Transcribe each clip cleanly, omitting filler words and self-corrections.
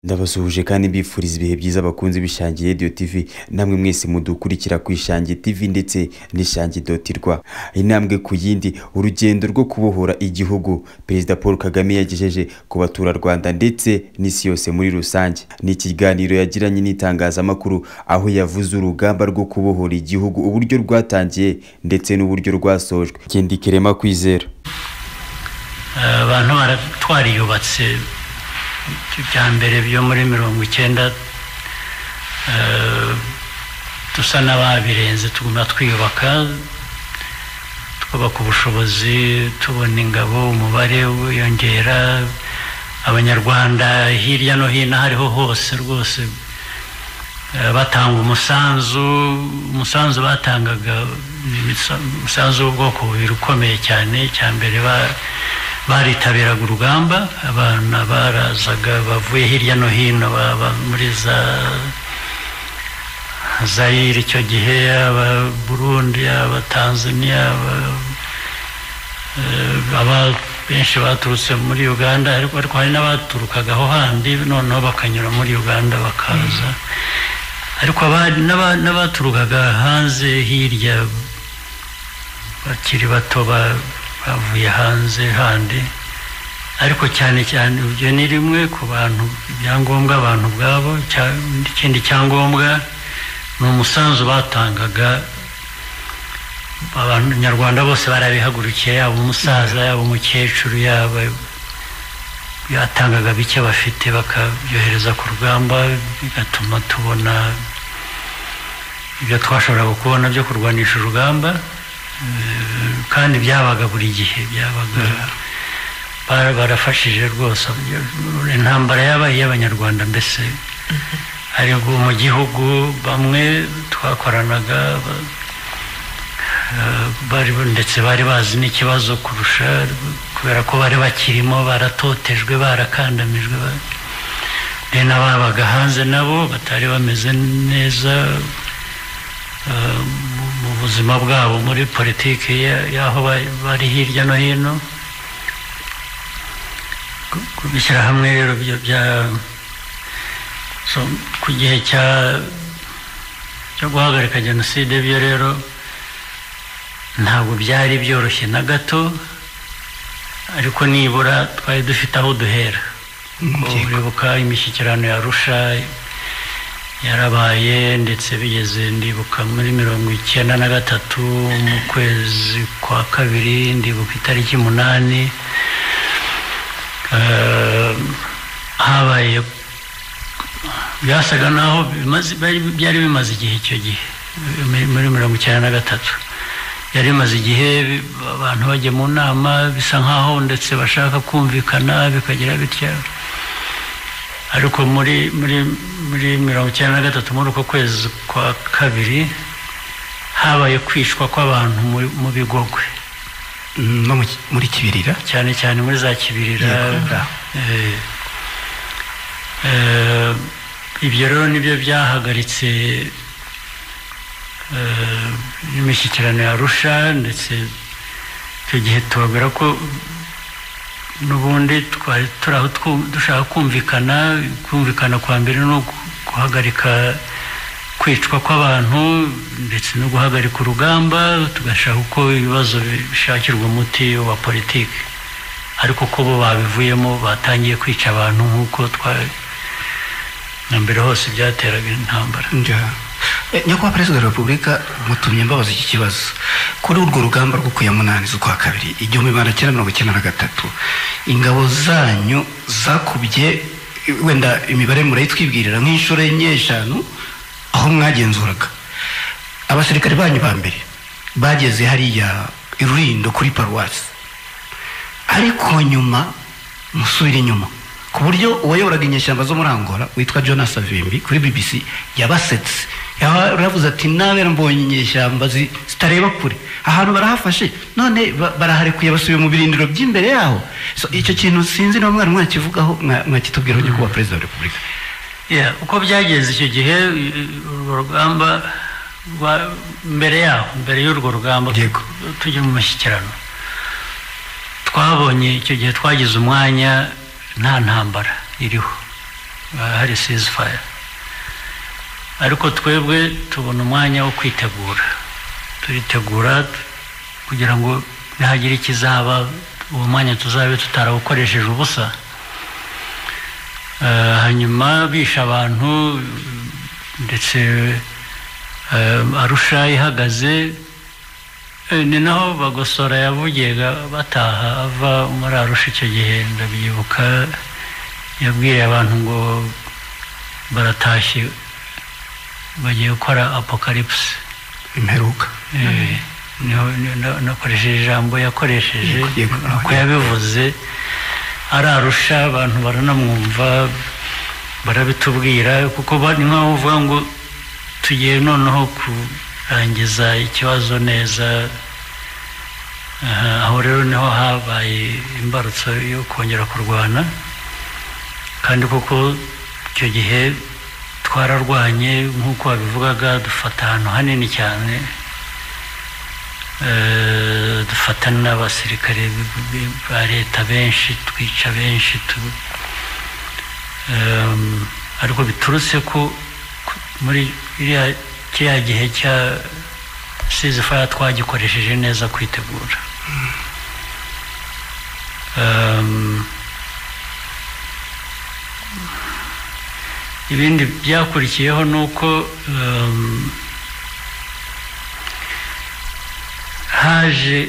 Ndabasuhuje kandi mbifuriza ibihe byiza abakunzi b'Ishangi Radio TV namwe mwese mudukurikira ku Ishangi TV ndetse n'Ishangi.rwa. Intambwe ku yindi urugendo rwo kubohora igihugu Perezida Paul Kagame yagejeje ku baturarwanda ndetse n'isi yose muri rusange. Ni ikiganiro yagiranye n'itangazamakuru aho yavuze urugamba rwo kubohora igihugu uburyo rwatangiye ndetse n'uburyo rwasojwe. Kendi Kerema Kwizera. Abantu baratwariyubatse bya mbere byo muri 90 dusa n'ababirenze tuguma twiyubaka twubaka ubushobozi tubona ingabo umubare wiyongera abanyarwanda hirya no hino hariho hose rwose batanga umusanzu batangaga umusanzu w'ubwoko bubiri ukomeye cyane cya mbere baritabiraga urugamba abana barazaga bavuye hirya no hino muri Zaire icyo gihe aba Burundi aba Tanzania aba benshi baturutse muri Uganda ariko hari n'abaturukaga aho handi noneho bakanyura muri Uganda bakaza ariko n'abaturukaga hanze hirya bakiri bato bavuye hanze handi ariko cyane cyane ibyo ni rimwe ku bantu ibyangombwa abantu bwabo ikindi cyangombwa ni umusanzu batangaga abantu nyarwanda bose barabihagurukiye yaba umusaza yaba umukecuru yaba yatangaga bike bafite bakabyohereza ku rugamba bigatuma tubona ibyo twashoboraga kubona byo kurwanisha urugamba kandi byabaga buri gihe byabaga barafashije rwose intambara yabaye y'abanyarwanda mbese ariko mu gihugu bamwe twakoranaga ndetse bari bazi n'ikibazo kurusha kubera ko bari bakirimo baratotejwe barakandamijwe n'ababaga hanze nabo batari bameze neza mu buzima bwabo muri politiki y'aho bari hirya no hino kubishyira hamwe rero ku gihe cyo guhagarika jenoside byo rero ntabwo byari byoroshye na gato ariko nibura twari dufite aho duhera uribuka imishyikirano ya Arusha yarabaye ndetse bigeze ndibuka muri 93 mu kwezi kwa kabiri ndibuka itariki 8 habaye byasaga naho byari bimaze igihe icyo gihe muri 93 yari bimaze igihe abantu bajya mu nama bisa nkaho ndetse bashaka kumvikana bikagira bitya ariko muri 93 muri uko kwezi kwa kabiri habaye kwishwa kw'abantu mu Bigogwe no muri Kibirira cyane cyane muri za Kibirira ibyo rero nibyo byahagaritse imishyikirano ya Arusha ndetse icyo gihe tubabwira ko n'ubundi twari turaho dushaka kumvikana kwa mbere no guhagarika kwicwa kw'abantu ndetse no guhagarika urugamba tugashaka uko ibibazo bishakirwa umuti wa politiki ariko ko bo babivuyemo batangiye kwica abantu nk'uko na mbere hose byateraga intambara. Nyakubahwa Perezida wa Repubulika mutumye mbabaza iki kibazo kuri urwo rugamba rwo ku ya 8 z'ukwa kabiri 1993 ingabo zanyu zakubye wenda imibare murayitwibwirira nk'inshuro enye eshanu aho mwagenzuraga abasirikare banyu ba mbere bageze hariya Irurindo kuri Paruwasi ariko nyuma musubira inyuma ku buryo uwayoboraga inyeshyamba zo muri Angola witwa Jonas Savimbi kuri BBC yabasetse yaravuze ati nabera mbonye inyeshyamba zitareba kure ahantu barahafashe none baraharekuye basubiye mu birindiro by'imbere yaho icyo kintu sinzi na mwari mwakivugaho mwakitubwiraho Nyakubahwa Perezida wa Repubulika. Uko byageze icyo gihe urugamba mbere y'urwo rugamba tujya mu mashyikirano twabonye icyo gihe twagize umwanya nta ntambara iriho hari ceasefire, ariko twebwe tubona umwanya wo kwitegura, turitegura kugira ngo nihagire ikizaba uwo mwanya tuzabe tutarawukoresheje ubusa. Hanyuma bisha abantu ndetse Arusha ihagaze, ni naho Bagosora yavugiye bataha ava muri Arusha icyo gihe ndabyibuka, yabwiye abantu ngo baratashye bagiye gukora apocalypse, imperuka. nakoresheje ijambo yakoresheje uko yabivuze, ari Arusha abantu baranamwumva barabitubwira, kuko ni nkaho uvuga ngo tugiye noneho kurangiza ikibazo neza. Aho rero niho habaye imbarutso yo kongera kurwana, kandi kuko icyo gihe twararwanye nk'uko babivugaga, dufata ahantu hanini cyane, dufata n'abasirikare ba leta benshi, twica benshi, ariko biturutse ko muri kiriya gihe cya ceasefire twagikoresheje neza kwitegura. Ibindi byakurikiyeho ni uko haje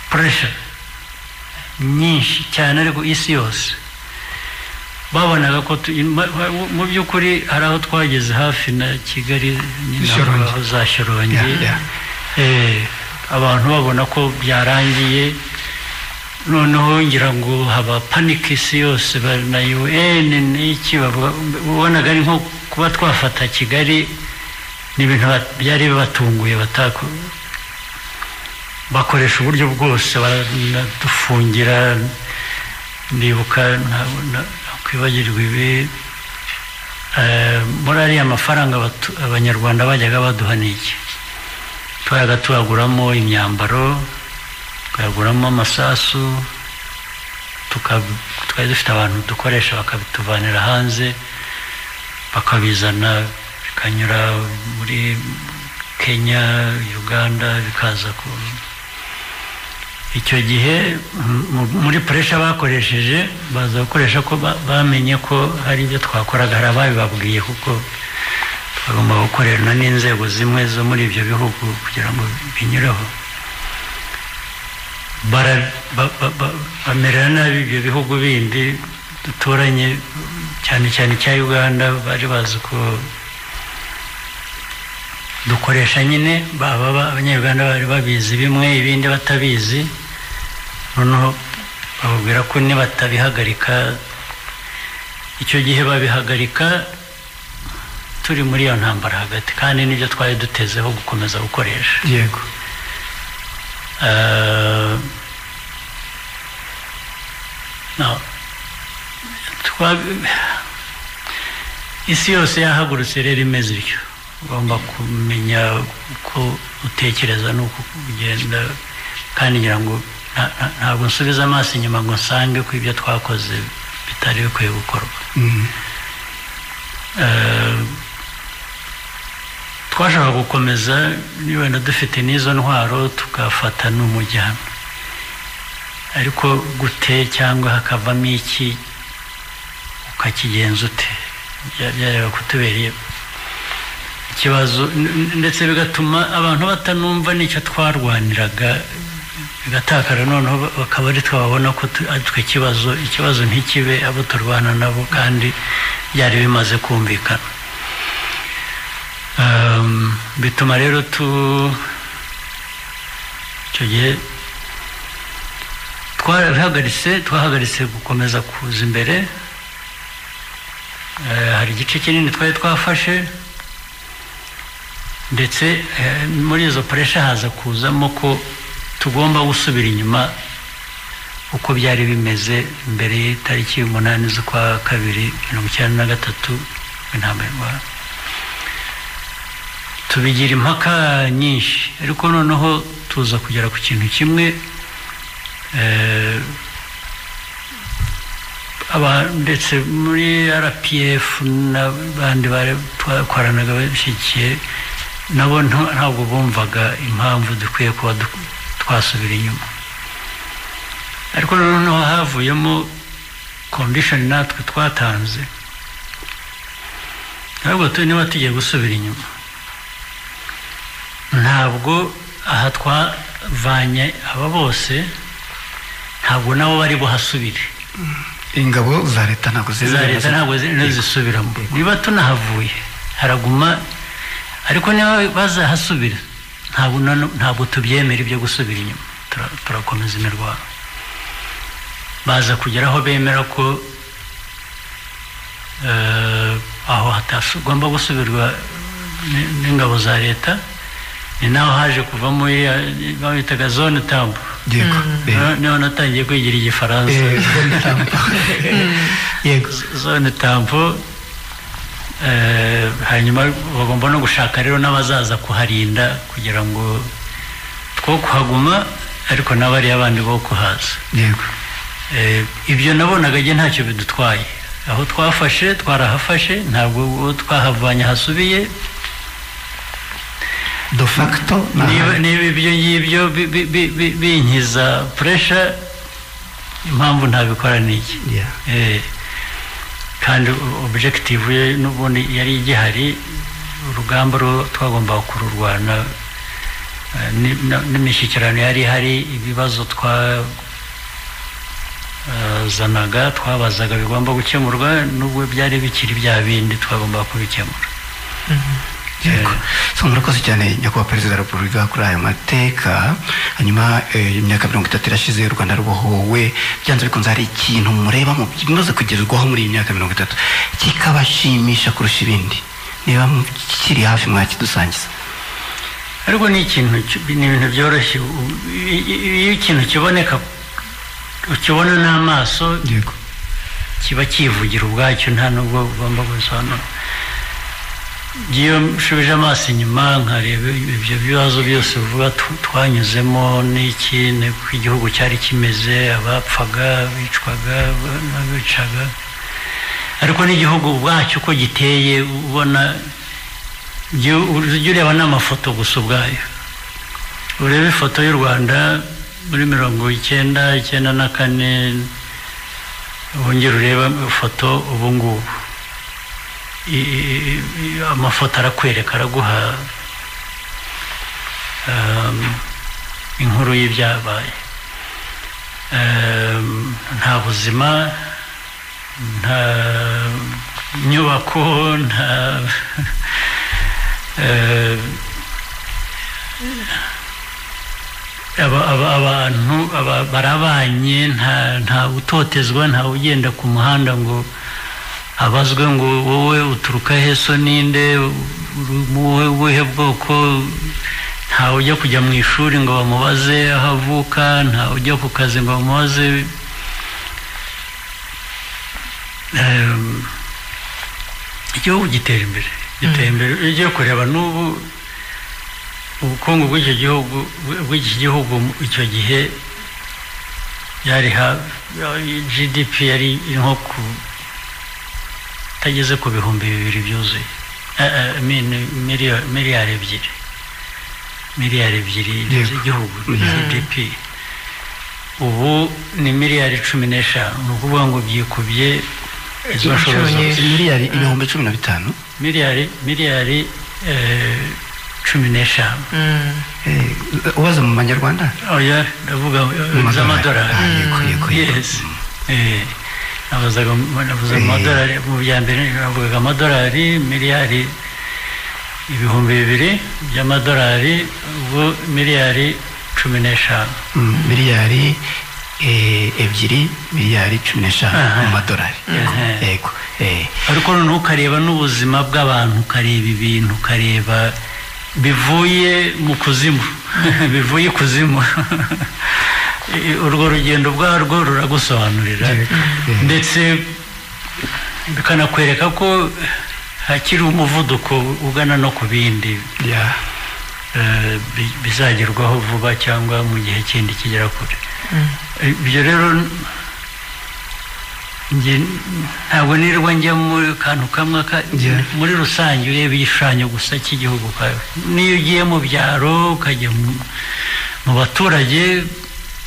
pressure nyinshi cyane, ariko isi yose babonaga ko mu by'ukuri hari aho twageze hafi na Kigali, aho za Shyorongi, abantu babona ko byarangiye, noneho ngira ngo haba panic isi yose, na UN n'iki, babonaga ari nko kuba twafata Kigali, ni ibintu byari bibatunguye, bakoresha uburyo bwose baradufungira. Ndibuka kwibagirwa ibi, muri ariya mafaranga abanyarwanda bajyaga baduha n'iki, twayaga tuyaguramo imyambaro, tukayaguramo amasasu, twari dufite abantu dukoresha bakabituvanira hanze bakabizana, bikanyura muri Kenya, Uganda, bikaza ku icyo gihe muri pressure bakoresheje, baza gukoresha ko bamenye ko hari ibyo twakoraga, hari ababibabwiye, kuko bagomba gukorerana n'inzego zimwe zo muri ibyo bihugu kugira ngo binyureho. Bamerera nabi ibyo bihugu bindi duturanye, cyane cyane cya Uganda, bari bazi ko dukoresha nyine, abanyarwanda bari babizi bimwe, ibindi batabizi. Noneho bababwira ko nibatabihagarika, icyo gihe babihagarika turi muri iyo ntambara hagati, kandi nibyo twari dutezeho gukomeza gukoresha. Yego. Isi yose yahagurutse rero imeze ityo, ugomba kumenya uko utekereza n'uko ugenda, kandi ngira ngo ntabwo nsubiza amaso inyuma ngo nsange ko ibyo twakoze bitari bikwiye gukorwa. Twashaka gukomeza, wenda dufite n'izo ntwaro tugafata n'umujyi hano, ariko gute cyangwa hakavamo iki ukakigenza ute, byareba kutubereye ikibazo, ndetse bigatuma abantu batanumva n'icyo twarwaniraga, bigatakara, noneho bakaba ari twababona ko ari twe ikibazo ntikibe abo turwana nabo, kandi byari bimaze kumvikana. Bituma rero icyo gihe twahagaritse gukomeza kuza imbere. Hari igice kinini twari twafashe, ndetse muri izo pressure haza kuzamo ko tugomba gusubira inyuma uko byari bimeze mbere y'itariki 8 z'ukwa kabiri 1993 intambara. Tubigira impaka nyinshi, ariko noneho tuza kugera ku kintu kimwe, ndetse muri RPF n'abandi twakoranaga bashyigikiye nabo ntabwo bumvaga impamvu dukwiye kuba twasubira inyuma, ariko noneho havuyemo condition natwe twatanze, ntabwo niba tugiye gusubira inyuma, ntabwo aha twavanye aba bose ntabwo nabo bari buhasubire. ingabo za leta ntabwo zisubiramo, niba tunahavuye haraguma, ariko niba bazahasubira ntabwo tubyemera ibyo gusubira inyuma, turakomeza imirwano. Baza kugera aho bemera ko aho hatagomba gusubirwa n'ingabo za leta, ni naho haje kuvamo bitaga zone tambo. Niho natangiye kwigira igifaransa. Zone tambo. Hanyuma bagomba no gushaka rero n'abazaza kuharinda kugira ngo two kuhaguma, ariko n'abari abandi bo kuhaza. Ibyo nabonaga ntacyo bidutwaye, aho twafashe twarahafashe, ntabwo twahavanye hasubiye de facto. niba ibyo ngibyo binkiza pressure, impamvu ntabikora n'iki. kandi objective ye n'ubundi yari igihari, urugamba twagomba kururwana n'imishyikirano yari hari, ibibazo twazanaga twabazaga bigomba gukemurwa, nubwo byari bikiri bya bindi twagomba kubikemura. murakoze cyane nyakubahwa perezida wa repubulika kuri aya mateka. Hanyuma imyaka 30 irashize, u Rwanda rubohowe, byanze bikunze hari ikintu mureba mu bimaze kugerwaho muri iyi myaka 30 kikabashimisha kurusha ibindi, niba kiri hafi mwakidusangiza? Ariko ni ibintu byoroshye, iyo ikintu kiboneka ukibona n'amaso kiba kivugira ubwacyo, nta nubwo ugomba gusobanura. Iyo nshubije amaso inyuma nkareba ibyo bibazo byose uvuga twanyuzemo, n'iki igihugu cyari kimeze, abapfaga, bicwaga, n'abicaga, ariko n'igihugu ubwacyo uko giteye, ubona ujya ureba n'amafoto gusa ubwayo. Urebe ifoto y'u Rwanda muri 1994, wongera ureba ifoto ubu ngubu, amafoto arakwereka, araguha inkuru y'ibyabaye. Nta buzima, nta nyubako, nta abantu barabanye, nta utotezwa, nta ugenda ku muhanda ngo abazwe ngo wowe uturuka he, so ninde, wowe ubuhe bwoko, nta ujya kujya mu ishuri ngo bamubaze aho avuka, nta ujya ku kazi ngo bamubaze. Igihugu gitera imbere, ugiye kureba n'ubu ubukungu bw'iki gihugu icyo gihe yari GDP yari nko tageze ku bihumbi 200 byuzuye, miliyari ebyiri z'igihugu GDP. Ubu ni miliyari 15, ni ukuvuga ngo byikubye izo nshobozo. miliyari 15,000. miliyari 15. Ubaza mu manyarwanda? Oya, ndavuga z'amadolari. Yes. Navuze amadolari mu bya mbere, navugaga amadolari miliyari 2,000 by'amadolari, ubu miliyari 15. miliyari 2 miliyari 15 mu madolari. Yego. Ariko noneho ukareba n'ubuzima bw'abantu, ukareba ibintu, ukareba bivuye mu kuzimu, bivuye kuzimu. Urwo rugendo bwarwo ruragusobanurira, ndetse bikanakwereka ko hakiri umuvuduko ugana no ku bindi bizagerwaho vuba cyangwa mu gihe kindi kigera kure. Ibyo rero ntabwo nirirwa njya muri kantu kamwe muri rusange ureba igishushanyo gusa cy'igihugu niyo ugiye mu byaro ukajya mu baturage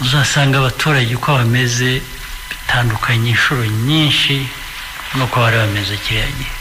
uzasanga abaturage uko bameze bitandukanye inshuro nyinshi nuko bari bameze kiriya gihe.